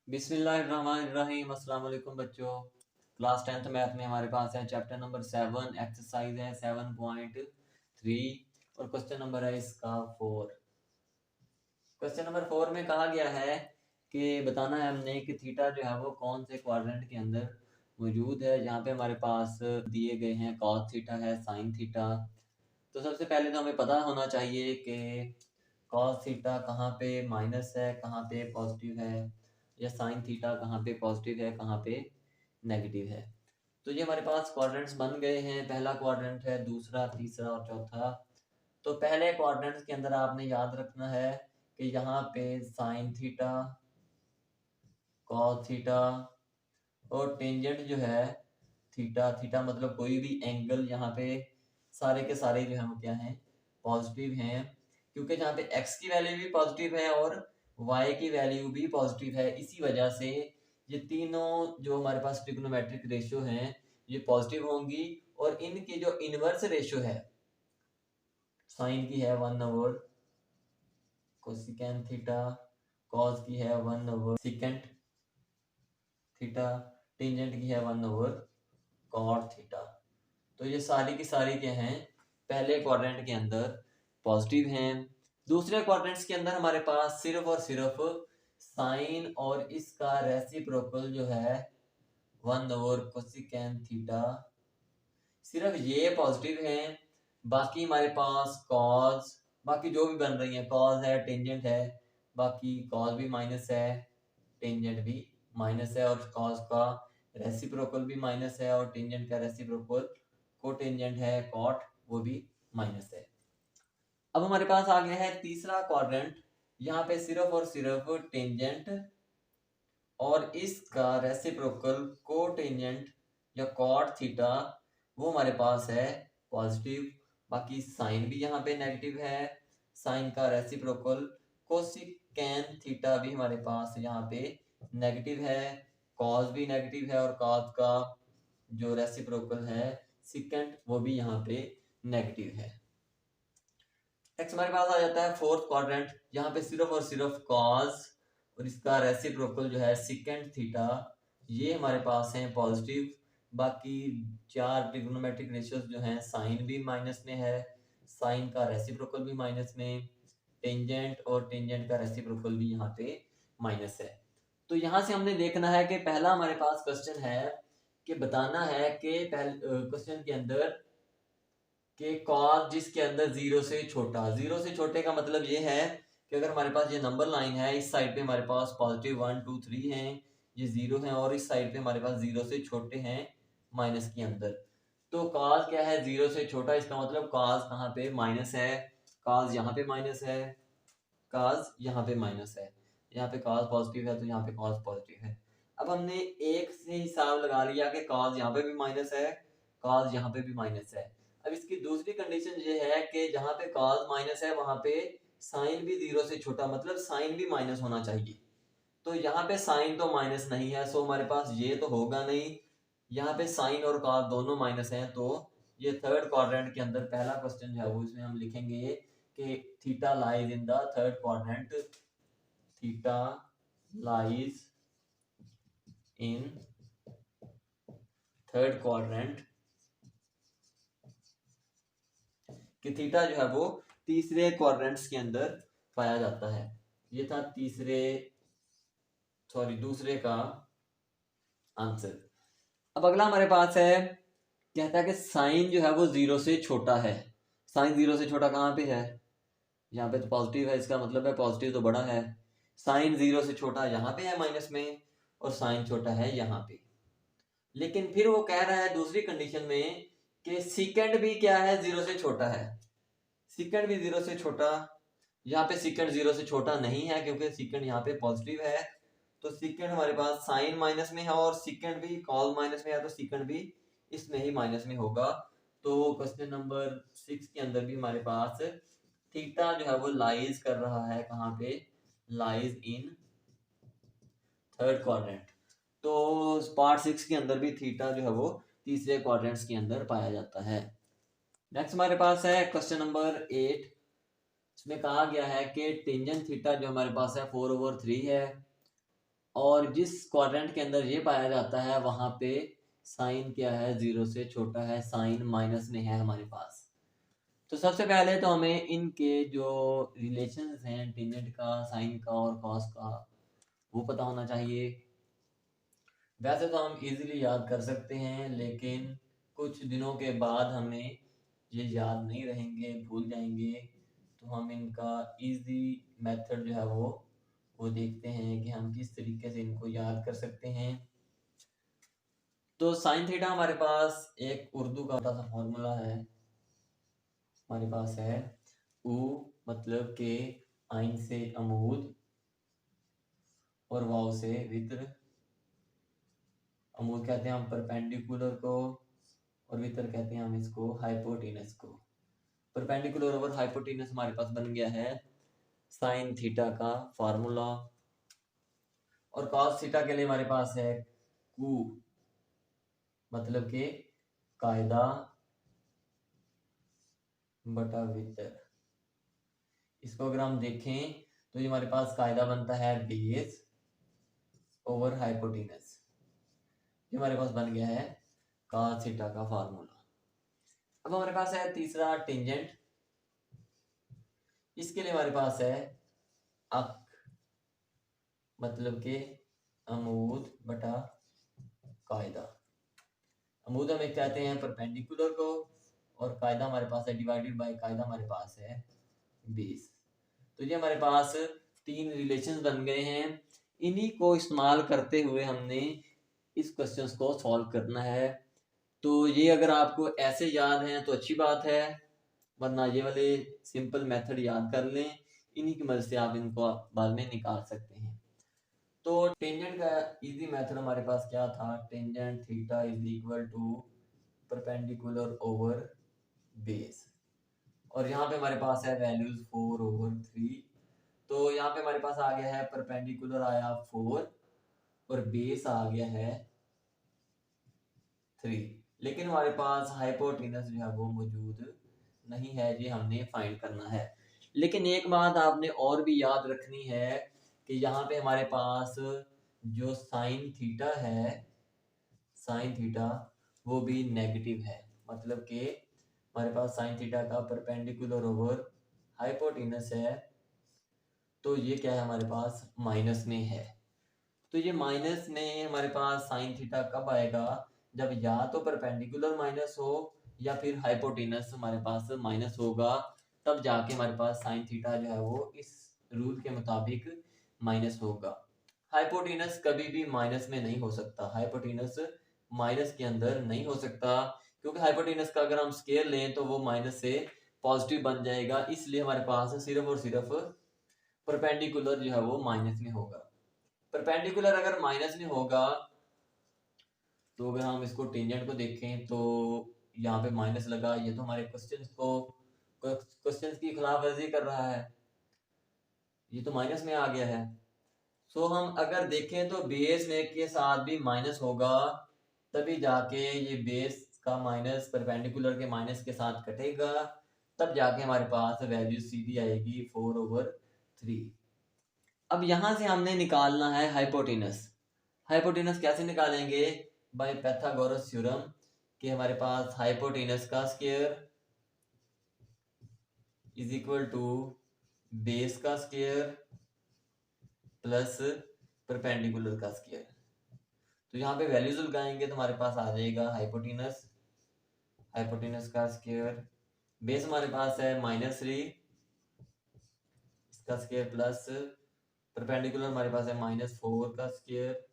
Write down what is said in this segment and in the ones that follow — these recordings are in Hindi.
बिस्मिल्लाहिर्रहमानिर्रहीम। अस्सलाम वालेकुम बच्चों। क्लास 10th मैथ में हमारे पास है चैप्टर नंबर 7, एक्सरसाइज है 7.3 और क्वेश्चन नंबर है इसका 4। क्वेश्चन नंबर 4 में कहा गया है कि बताना है हमने कि थीटा जो है वो कौन से क्वाड्रेंट के अंदर मौजूद है। जहाँ पे हमारे पास दिए गए हैं कॉस थीटा है, साइन थीटा। तो सबसे पहले तो हमें पता होना चाहिए कि कॉस थीटा कहाँ पे माइनस है, कहाँ पे पॉजिटिव है, या साइन थीटा कहाँ पे पॉजिटिव है, कहाँ पे नेगेटिव है। तो ये हमारे पास क्वाड्रेंट्स बन गए हैं। पहला क्वाड्रेंट है, दूसरा, तीसरा और चौथा। तो पहले क्वाड्रेंट्स के अंदर आपने याद रखना है कि यहाँ पे साइन थीटा, कॉस थीटा और टेंजेंट जो है थीटा, थीटा मतलब कोई भी एंगल, यहाँ पे सारे के सारे जो है वो क्या हैं, पॉजिटिव हैं। क्योंकि जहाँ पे x की वैल्यू भी पॉजिटिव है और y की वैल्यू भी पॉजिटिव है, इसी वजह से ये तीनों जो हमारे पास ट्रिग्नोमेट्रिक रेशियो हैं ये पॉजिटिव होंगी। और इनकी जो इनवर्स रेशियो है, साइन की है 1/, कोसिकेंट थीटा, कॉस की है 1/, सिकेंट थीटा, टेंजेंट की है 1/, कॉट थीटा। तो ये सारी की सारी क्या हैं, पहले क्वाड्रेंट के अंदर पॉजिटिव हैं। दूसरे क्वाड्रेंट्स के अंदर हमारे पास सिर्फ और सिर्फ साइन और इसका रेसिप्रोकल जो है 1/, कोसिकेंट थीटा, सिर्फ ये पॉजिटिव हैं। बाकी हमारे पास कॉस, बाकी जो भी बन रही है, कॉस है, टेंजेंट है, बाकी कॉस भी माइनस है, टेंजेंट भी माइनस है, और कॉस का रेसिप्रोकल भी माइनस है, और टेंजेंट का रेसिप्रोकल कोटेंजेंट है कॉट, वो भी माइनस है। अब हमारे पास आ गया है तीसरा क्वाड्रेंट। यहाँ पे सिर्फ और सिर्फ टेंजेंट और इसका रेसिप्रोकल कोटेंजेंट या कॉट थीटा वो हमारे पास है पॉजिटिव। बाकी साइन भी यहाँ पे नेगेटिव है, साइन का रेसिप्रोकल कोसिकेंट थीटा भी हमारे पास यहाँ पे नेगेटिव है, कॉस भी नेगेटिव है, और कॉस का जो रेसिप्रोकल है सिकेंट वो भी यहाँ पे नेगेटिव है। नेक्स्ट हमारे पास आ जाता है फोर्थ क्वाड्रेंट। यहाँ पे सिर्फ और सिर्फ कॉस और इसका रेसिप्रोकल जो है सिकेंट थीटा ये हमारे पास है पॉजिटिव। बाकी चार ट्रिग्नोमेट्रिक रेशियोज जो हैं, साइन भी माइनस में है, साइन का रेसिप्रोकल भी माइनस में, टेंजेंट और टेंजेंट का रेसिप्रोकल भी यहाँ पे माइनस है। तो यहाँ से हमने देखना है कि पहला हमारे पास क्वेश्चन है कि बताना है कि क्वेश्चन के अंदर कि कॉस जिसके अंदर जीरो से छोटा, जीरो से छोटे का मतलब ये है कि अगर हमारे पास ये नंबर लाइन है, इस साइड पे हमारे पास पॉजिटिव 1 2 3 हैं, ये जीरो है, और इस साइड पे हमारे पास जीरो से छोटे हैं माइनस के अंदर। तो कॉस क्या है, जीरो से छोटा, इसका मतलब कॉस कहाँ पे माइनस है, कॉस यहाँ पे माइनस है, कॉस यहाँ पे माइनस है। यहाँ पे कॉस पॉजिटिव है तो यहाँ पे कॉस पॉजिटिव है। अब हमने एक से हिसाब लगा लिया कि कॉस यहाँ पे भी माइनस है, कॉस यहाँ पे भी माइनस है। अब इसकी दूसरी कंडीशन ये है कि जहाँ पे कॉस माइनस है वहां पे साइन भी जीरो से छोटा, मतलब साइन भी माइनस होना चाहिए। तो यहाँ पे साइन तो माइनस नहीं है, सो हमारे पास ये तो होगा नहीं। यहाँ पे साइन और कॉस दोनों माइनस हैं, तो ये थर्ड क्वाड्रेंट के अंदर पहला क्वेश्चन जो है वो इसमें हम लिखेंगे कि theta lies in the third quadrant, theta lies in third quadrant, कि थीटा जो है वो तीसरे क्वाड्रेंट्स के अंदर पाया जाता है। ये था दूसरे का आंसर। अब अगला हमारे पास है, कहता है कि साइन जो है वो जीरो से छोटा है। साइन जीरो से छोटा कहाँ पे है, यहाँ पे तो पॉजिटिव है, इसका मतलब है पॉजिटिव तो बड़ा है। साइन जीरो से छोटा यहाँ पे है माइनस में, और साइन छोटा है यहाँ पे। लेकिन फिर वो कह रहा है दूसरी कंडीशन में कि सीकेंड भी क्या है, जीरो से छोटा है। सीकेंड भी जीरो से छोटा, यहाँ पे सीकेंड जीरो से छोटा नहीं है क्योंकि सीकेंड यहाँ पे पॉजिटिव है। तो सीकेंड हमारे पास साइन माइनस में है और सीकेंड भी कॉस माइनस में है, तो सीकेंड भी इसमें ही माइनस में होगा। तो क्वेश्चन नंबर 6 के अंदर भी हमारे पास थीटा जो है वो लाइज कर रहा है कहाँ पे, लाइज इन थर्ड क्वाड्रेंट। तो पार्ट 6 के अंदर भी थीटा जो है वो तीसरे क्वाड्रेंट्स के अंदर पाया जाता है। नेक्स्ट हमारे पास है क्वेश्चन नंबर 8। इसमें कहा गया है कि टेंजेंट थीटा जो हमारे पास है 4/3 है, और जिस क्वाड्रेंट के अंदर ये पाया जाता है वहां पे साइन क्या है, 0 से छोटा है, साइन माइनस में है हमारे पास। तो सबसे पहले तो हमें इनके जो रिलेशंस हैं टेंजेंट का, साइन का और कॉस का, वो पता होना चाहिए। वैसे तो हम इजीली याद कर सकते हैं, लेकिन कुछ दिनों के बाद हमें ये याद नहीं रहेंगे, भूल जाएंगे। तो हम इनका इजी मेथड जो है वो देखते हैं कि हम किस तरीके से इनको याद कर सकते हैं। तो साइन थीटा हमारे पास एक उर्दू का छोटा सा फॉर्मूला है, हमारे पास है उ मतलब के, आइन से अमूद और वाव से वित्र। अमूद कहते हैं हम परपेंडिकुलर को और वित्र कहते हैं हम इसको हाइपोटेनस को। परपेंडिकुलर ओवर हाइपोटेनस हमारे पास बन गया है साइन थीटा का फॉर्मूला। और कॉस थीटा के लिए हमारे पास है कू मतलब के कायदा बटा वित्र। इसको अगर हम देखें तो ये हमारे पास कायदा बनता है बेस ओवर हाइपोटेनस। ये हमारे पास बन गया है cos थीटा का फार्मूला। अब हमारे पास है तीसरा टेंजेंट। इसके लिए हमारे पास है अक मतलब के अमूद बटा कायदा। अमूद हम एक कहते हैं परपेंडिकुलर को और कायदा हमारे पास है डिवाइडेड बाय कायदा हमारे पास है बेस। तो ये हमारे पास तीन रिलेशंस बन गए हैं। इन्हीं को इस्तेमाल करते हुए हमने इस क्वेश्चंस को सॉल्व करना है। तो ये अगर आपको ऐसे याद हैं तो अच्छी बात है, वरना ये वाले सिंपल मेथड याद कर लें, इन्हीं की मदद से आप इनको बाद में निकाल सकते हैं। तो टेंजेंट का इजी मेथड हमारे पास क्या था, tangent theta is equal to perpendicular over base. और यहाँ पे हमारे पास है वैल्यूज 4/3। तो यहाँ पे हमारे पास आ गया है परपेंडिकुलर आया 4 और बेस आ गया है 3। लेकिन हमारे पास हाइपोटेनस जो है वो मौजूद नहीं है, ये हमने फाइंड करना है। लेकिन एक बात आपने और भी याद रखनी है कि यहाँ पे हमारे पास जो साइन थीटा है, साइन थीटा वो भी नेगेटिव है। मतलब कि हमारे पास साइन थीटा का परपेंडिकुलर ओवर हाइपोटेनस है, तो ये क्या है हमारे पास माइनस में है। तो ये माइनस में हमारे पास साइन थीटा कब आएगा, जब या तो परपेंडिकुलर माइनस हो या फिर हाइपोटेनस हमारे पास माइनस होगा, तब जाके हमारे पास साइन थीटा जो है वो इस रूल के मुताबिक माइनस होगा। हाइपोटेनस कभी भी माइनस में नहीं हो सकता, हाइपोटेनस माइनस के अंदर नहीं हो सकता, क्योंकि हाइपोटेनस का अगर हम स्केयर लें तो वो माइनस से पॉजिटिव बन जाएगा। इसलिए हमारे पास सिर्फ और सिर्फ परपेंडिकुलर जो है वो माइनस में होगा। परपेंडिकुलर अगर माइनस में होगा तो अगर हम इसको टेंजेंट को देखें तो यहाँ पे माइनस लगा, ये तो हमारे क्वेश्चंस की खिलाफ वर्जी कर रहा है, ये तो माइनस में आ गया है। सो हम अगर देखें तो बेस में के साथ भी माइनस होगा, तभी जाके ये बेस का माइनस परपेंडिकुलर के माइनस के साथ कटेगा, तब जाके हमारे पास वैल्यू सीधी आएगी 4/3। अब यहां से हमने निकालना है हाइपोटेनस। हाइपोटेनस कैसे निकालेंगे, बाय पाइथागोरस थ्योरम, कि हमारे पास हाइपोटेनस का square is equal to base का स्क्वायर प्लस परपेंडिकुलर का स्क्वायर। तो यहाँ पे वैल्यूज लगाएंगे तो हमारे पास आ जाएगा हाइपोटेनस, हाइपोटेनस का स्क्वायर, बेस हमारे पास है -3 इसका स्क्वायर प्लस परपेंडिकुलर हमारे पास है -4 का स्क्वायर।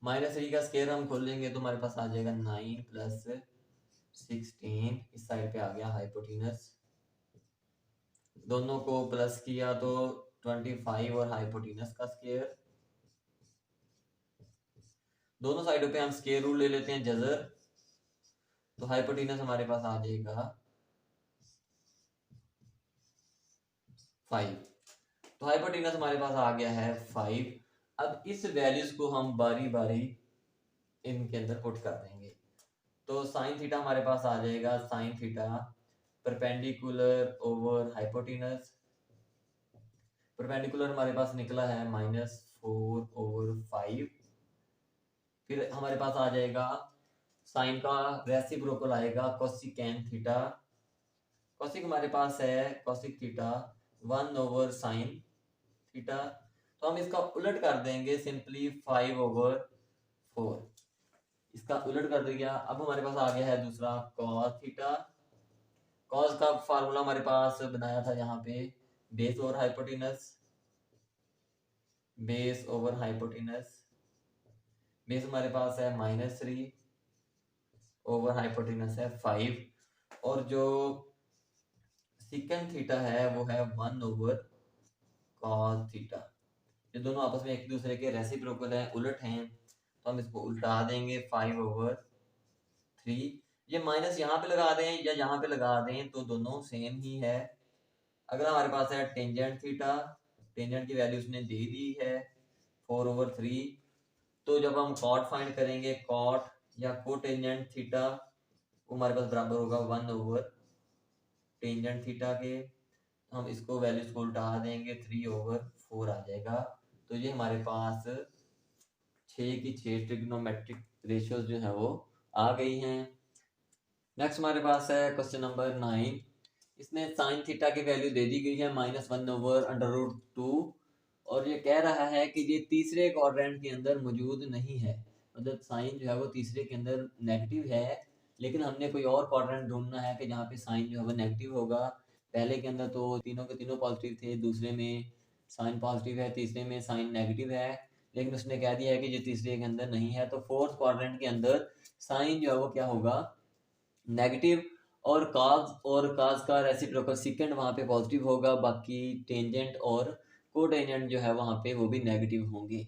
-3 का स्क्वायर हम खोलेंगे तो हमारे पास आ जाएगा 9 प्लस 16, इस साइड पे आ गया हाइपोटेनस, दोनों को प्लस किया तो 25 और हाइपोटेनस का स्क्वायर। दोनों साइडों पे हम स्क्वायर रूट ले लेते हैं जजर, तो हाइपोटेनस हमारे पास आ जाएगा 5। तो हाइपोटेनस हमारे पास आ गया है 5। अब इस वैल्यूज को हम बारी बारी इनके अंदर पुट कर देंगे। तो साइन थीटा हमारे पास आ जाएगा sine theta perpendicular over hypotenuse. Perpendicular हमारे पास निकला है -4/5। फिर हमारे पास आ जाएगा साइन का रेसिप्रोकल आएगा कोसिकेन थीटा। कोसिक हमारे पास है कोसिक थीटा 1/sin थीटा। तो हम इसका उलट कर देंगे सिंपली 5/4। इसका उलट कर दिया। अब हमारे पास आ गया है दूसरा कॉस थीटा। कॉस का फार्मूला हमारे पास बनाया था यहाँ पे base over hypotenuse. Base over hypotenuse, base हमारे पास है -3 ओवर हाइपोटेनस है 5, और जो सिकेंड थीटा है वो है 1/cos थीटा। ये दोनों आपस में एक दूसरे के रेसिप्रोकल हैं, उलट हैं, तो हम इसको उल्टा देंगे 5/3। ये माइनस यहाँ पे लगा दें या यहाँ पे लगा दें तो दोनों सेम ही है। अगर हमारे पास है टेंजेंट थीटा, टेंजेंट की वैल्यू उसने दे दी है 4/3। तो जब हम कॉट फाइंड करेंगे, कॉट या कोटेंजेंट थीटा, वो हमारे पास बराबर होगा 1/टेंजेंट थीटा के। हम इसको वैल्यूज को उल्टा देंगे 3/4 आ जाएगा। तो ये हमारे पास 6 की 6 ट्रिग्नोमेट्रिक रेशियोज जो है वो आ गई हैं। नेक्स्ट हमारे पास है क्वेश्चन नंबर 9। इसमें साइन थीटा की वैल्यू दे दी गई है -1/√2, और ये कह रहा है कि ये तीसरे क्वाड्रेंट के अंदर मौजूद नहीं है। मतलब साइन जो है वो तीसरे के अंदर नेगेटिव है, लेकिन हमने कोई और क्वाड्रेंट ढूंढना है कि जहाँ पे साइन जो है वो नेगेटिव होगा। पहले के अंदर तो तीनों के तीनों पॉजिटिव थे, दूसरे में साइन पॉजिटिव है, तीसरे में साइन नेगेटिव है, लेकिन उसने कह दिया है कि ये तीसरे के अंदर नहीं है। तो फोर्थ क्वाड्रेंट के अंदर साइन जो है वो क्या होगा, नेगेटिव, और काज का रेसिप्रोकल सेकंड वहां पे पॉजिटिव होगा, बाकी टेंजेंट और कोटेंजेंट जो है वहां पे वो भी नेगेटिव होंगे।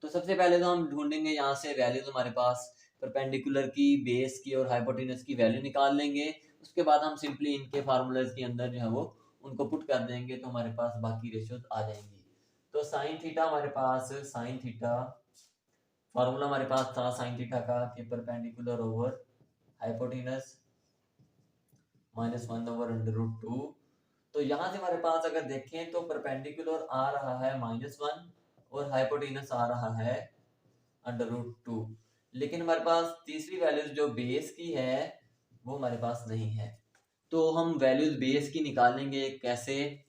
तो सबसे पहले तो हम ढूंढेंगे यहाँ से वैल्यूज हमारे पास परपेंडिकुलर की, बेस की और हाइपोटेनस की वैल्यू निकाल लेंगे। उसके बाद हम सिंपली इनके फार्मूलाज के अंदर जो है वो उनको पुट कर देंगे, तो हमारे पास बाकी रेशियोज आ जाएंगी। तो साइन थीटा हमारे पास, साइन थीटा फार्मूला हमारे पास था साइन थीटा का कि परपेंडिकुलर ओवर हाइपोटेनस -1/√2। तो यहाँ से हमारे पास अगर देखें तो परपेंडिकुलर आ रहा है -1 और हाइपोटेनस आ रहा है √2, लेकिन हमारे पास तीसरी वैल्यूज जो बेस की है वो हमारे पास नहीं है। तो हम वैल्यूज बेस की निकालेंगे कैसे,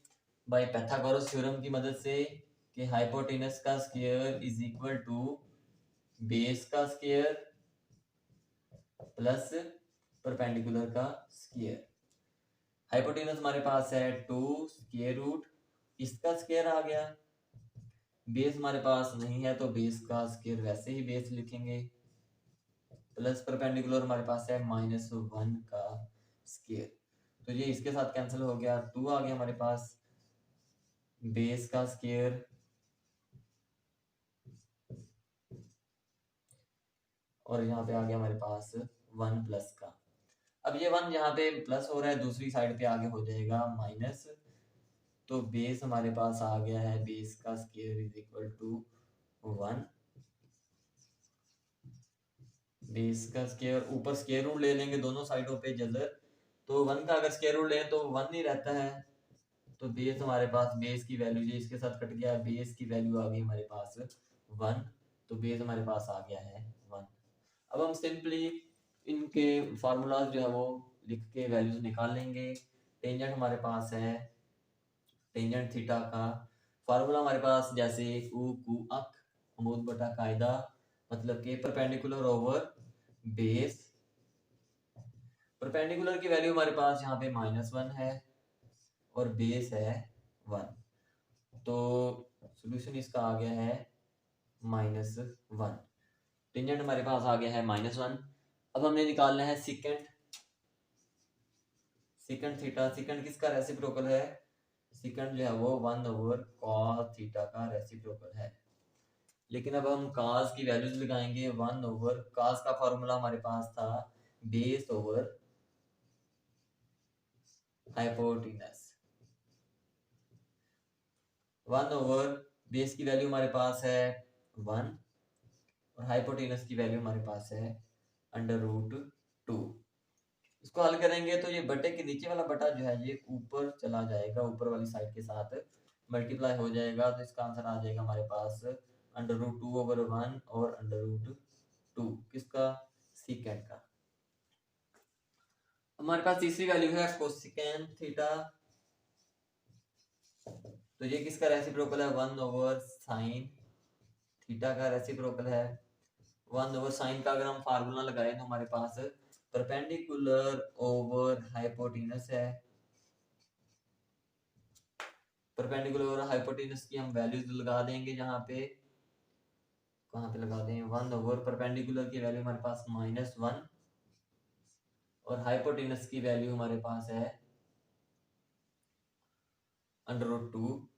बाय पाइथागोरस थ्योरम की मदद से, कि हाइपोटेनस का square is equal to base का स्क्वायर प्लस परपेंडिकुलर का स्क्वायर। हाइपोटेनस हमारे पास है 2 स्क्वायर रूट, इसका स्क्वायर आ गया। बेस हमारे पास नहीं है तो बेस का स्क्वायर वैसे ही बेस लिखेंगे, प्लस परपेंडिकुलर हमारे पास है -1 का स्क्वायर। तो ये इसके साथ कैंसिल हो गया, 2 आ गया हमारे पास, बेस का स्क्वायर और यहाँ पे आ गया हमारे पास 1 प्लस का। अब ये 1 यहाँ पे प्लस हो रहा है, दूसरी साइड पे आगे हो जाएगा माइनस। तो बेस हमारे पास आ गया है, बेस का square is equal to 1। Base का स्क्वायर, ऊपर स्क्वायर रूट ले लेंगे दोनों साइडों पे जजर, तो 1 का अगर स्क्वायर रूट लें तो 1 ही रहता है। तो बेस हमारे पास, बेस की वैल्यू ये इसके साथ कट गया, बेस की वैल्यू आ गई हमारे पास 1। तो बेस हमारे पास आ गया है 1। अब हम सिंपली इनके फार्मूलाज जो है वो लिख के वैल्यूज निकाल लेंगे। टेंजेंट हमारे पास है, टेंजेंट थीटा का फार्मूला हमारे पास जैसे ऊ कू अक अमूद बटा कायदा, मतलब कि परपेंडिकुलर ओवर बेस। परपेंडिकुलर की वैल्यू हमारे पास यहाँ पे -1 है और बेस है 1, तो सॉल्यूशन इसका आ गया है -1। टेंजेंट हमारे पास आ गया है -1। अब हमने निकालना है सेकंड, सेकंड थीटा। सेकंड किसका रेसिप्रोकल है, सेकंड जो है वो 1/cos थीटा का रेसिप्रोकल है। लेकिन अब हम cos की वैल्यूज लगाएंगे, 1/cos का फॉर्मूला हमारे पास था बेस ओवर हाइपोटेनस। 1 बेस की वैल्यू हमारे पास है 1 और हाइपोटेनस की वैल्यू हमारे पास है √2। इसको हल करेंगे तो ये बटे के नीचे वाला बटा जो है ये ऊपर चला जाएगा, ऊपर वाली साइड के साथ मल्टीप्लाई हो जाएगा तो इसका आंसर आ जाएगा हमारे पास √2/1 और √2 किसका, सीकेंड का। हमारे पास तीसरी वैल्यू है कोसिकेंड थीटा। तो ये किसका रेसिप्रोकल है, 1/sin थीटा का रेसिप्रोकल है। 1/sin का अगर हम फार्मूला लगाए तो हमारे पास परपेंडिकुलर ओवर हाइपोटेनस है। परपेंडिकुलर ओवर हाइपोटेनस की हम वैल्यूज लगा देंगे, जहां पे कहां पे लगा दें, 1 परपेंडिकुलर की वैल्यू हमारे पास -1 और हाइपोटेनस की वैल्यू हमारे पास है √2।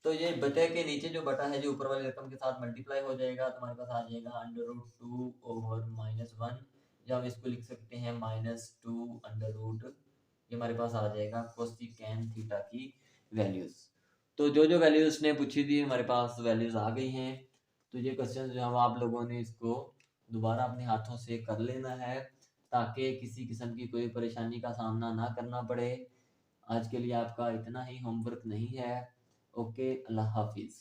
तो ये बटे के नीचे जो बटा है जो ऊपर वाली रकम के साथ मल्टीप्लाई हो जाएगा तो हमारे पास आ जाएगा √2/-1, या हम इसको लिख सकते हैं -2 ये हमारे पास आ जाएगा कोसिकेंड थीटा की वैल्यूज। तो जो जो वैल्यूज उसने पूछी थी हमारे पास वैल्यूज आ गई हैं। तो ये क्वेश्चन जो हम आप लोगों ने इसको दोबारा अपने हाथों से कर लेना है ताकि किसी किस्म की कोई परेशानी का सामना ना करना पड़े। आज के लिए आपका इतना ही होमवर्क नहीं है। ओके, अल्लाह हाफिज।